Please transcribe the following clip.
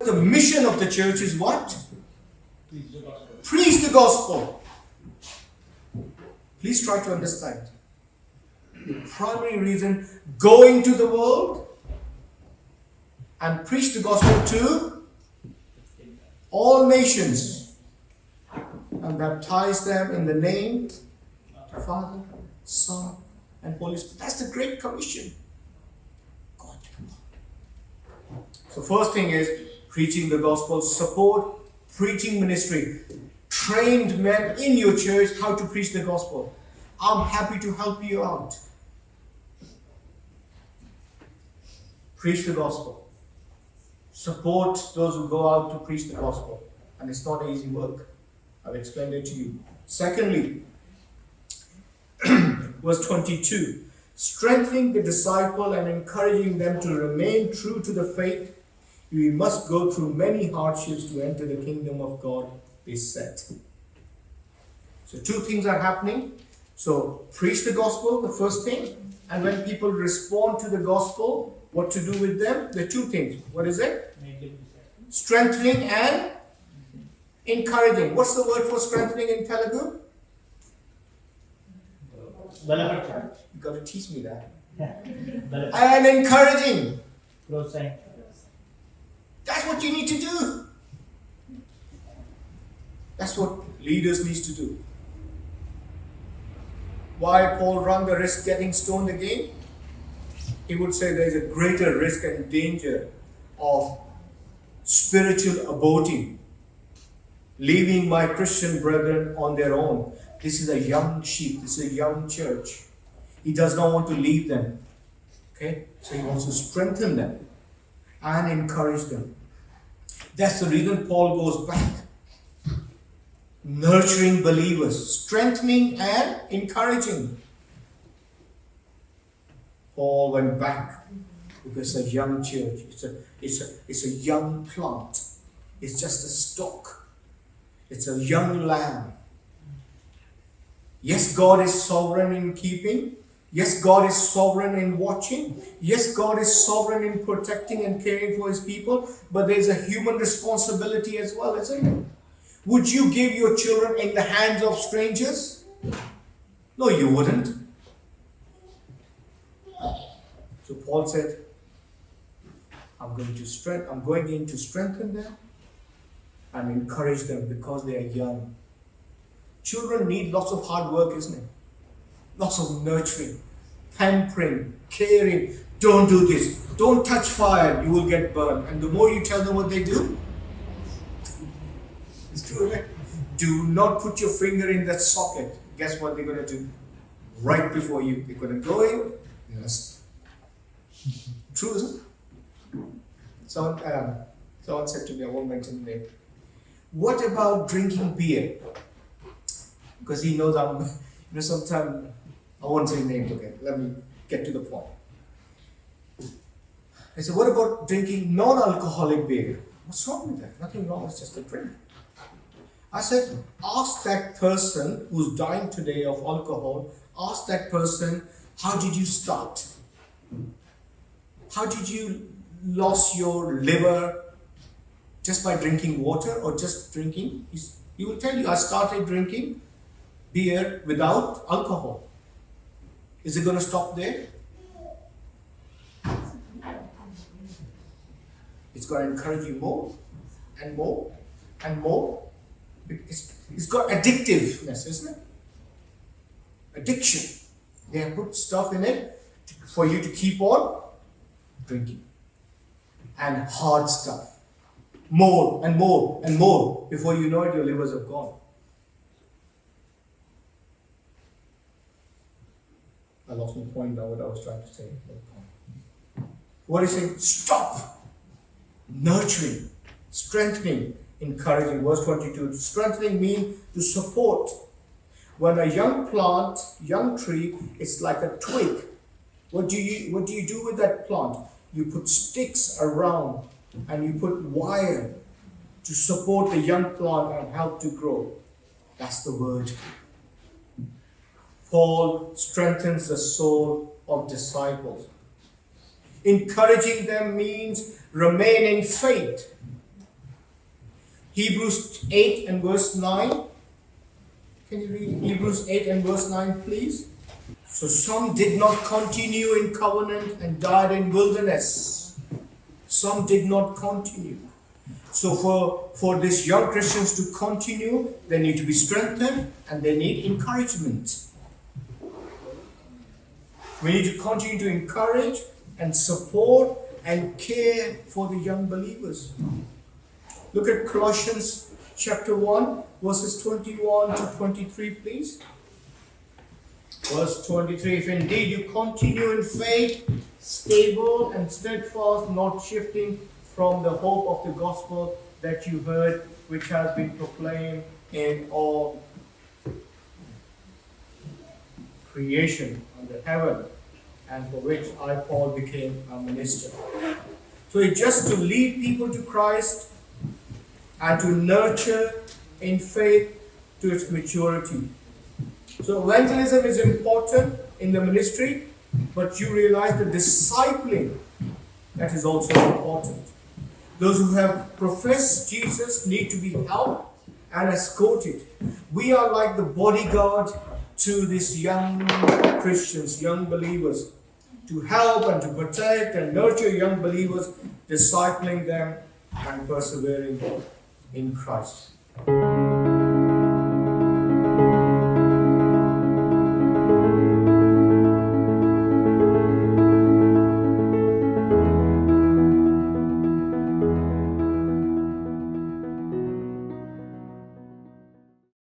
The mission of the church is what? Preach the gospel. Please try to understand. The primary reason, go into the world and preach the gospel to all nations and baptize them in the name of the Father, Son, and Holy Spirit. That's the Great Commission. God. So first thing is preaching the gospel, support preaching ministry. Trained men in your church how to preach the gospel. I'm happy to help you out. Preach the gospel. Support those who go out to preach the gospel. And it's not easy work. I've explained it to you. Secondly, verse 22. Strengthening the disciple and encouraging them to remain true to the faith, we must go through many hardships to enter the kingdom of God, is said. So two things are happening. So preach the gospel, the first thing. And when people respond to the gospel, what to do with them? The two things. What is it? Strengthening and encouraging. What's the word for strengthening in Telugu? You got to teach me that. And encouraging. That's what you need to do. That's what leaders need to do. Why Paul run the risk getting stoned again? He would say there is a greater risk and danger of spiritual aborting, leaving my Christian brethren on their own. This is a young sheep. This is a young church. He does not want to leave them. Okay? So he wants to strengthen them and encourage them. That's the reason Paul goes back. Nurturing believers, strengthening and encouraging. Paul went back because it's a young church. It's a young plant. It's just a stalk. It's a young lamb. Yes, God is sovereign in keeping. Yes, God is sovereign in watching. Yes, God is sovereign in protecting and caring for his people. But there's a human responsibility as well, isn't it? Would you give your children in the hands of strangers? No, you wouldn't. So Paul said, I'm going in to strengthen them and encourage them because they are young. Children need lots of hard work, isn't it? Lots of nurturing, pampering, caring. Don't do this. Don't touch fire. You will get burned. And the more you tell them what they do, it's true, right? Do not put your finger in that socket. Guess what they're going to do? Right before you. They're going to go in. Yes. True, isn't it? Someone said to me, I won't mention the name. What about drinking beer? Because he knows sometimes I won't say names, okay? Let me get to the point. I said, what about drinking non-alcoholic beer? What's wrong with that? Nothing wrong, it's just a drink. I said, ask that person who's dying today of alcohol, ask that person, how did you start? How did you lose your liver? Just by drinking water or just drinking? He will tell you, I started drinking beer without alcohol. Is it going to stop there? It's going to encourage you more and more and more. It's got addictiveness, isn't it? Addiction. They have put stuff in it for you to keep on drinking. And hard stuff. More and more and more. Before you know it, your livers are gone. I lost my point now, what I was trying to say. What is it? Stop! Nurturing, strengthening, encouraging. Verse 22. Strengthening means to support. When a young plant, young tree, it's like a twig. What do you do with that plant? You put sticks around and you put wire to support the young plant and help to grow. That's the word. Paul strengthens the soul of disciples. Encouraging them means remain in faith. Hebrews 8 and verse 9. Can you read Hebrews 8 and verse 9, please? So some did not continue in covenant and died in wilderness. Some did not continue. So for these young Christians to continue, they need to be strengthened and they need encouragement. We need to continue to encourage and support and care for the young believers. Look at Colossians chapter 1, verses 21 to 23, please. Verse 23, if indeed you continue in faith, stable and steadfast, not shifting from the hope of the gospel that you heard, which has been proclaimed in all creation under heaven, and for which I, Paul, became a minister. So it's just to lead people to Christ and to nurture in faith to its maturity. So evangelism is important in the ministry, but you realize the discipling, that is also important. Those who have professed Jesus need to be helped and escorted. We are like the bodyguard to these young Christians, young believers, to help and to protect and nurture young believers, discipling them and persevering in Christ.